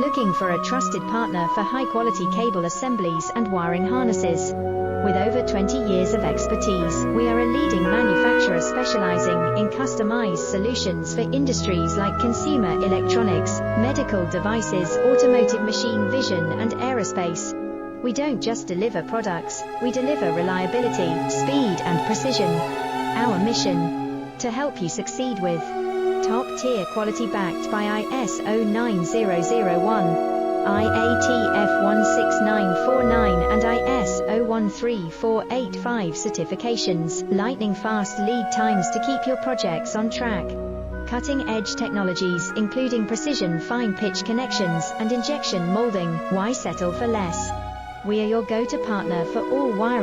Looking for a trusted partner for high-quality cable assemblies and wiring harnesses? With over 20 years of expertise, we are a leading manufacturer specializing in customized solutions for industries like consumer electronics, medical devices, automotive machine vision, and aerospace. We don't just deliver products, we deliver reliability, speed, and precision. Our mission: to help you succeed with top-tier quality backed by ISO 9001. IATF 16949 and ISO 13485 certifications, lightning-fast lead times to keep your projects on track. Cutting-edge technologies including precision fine-pitch connections and injection molding. Why settle for less? We are your go-to partner for all wiring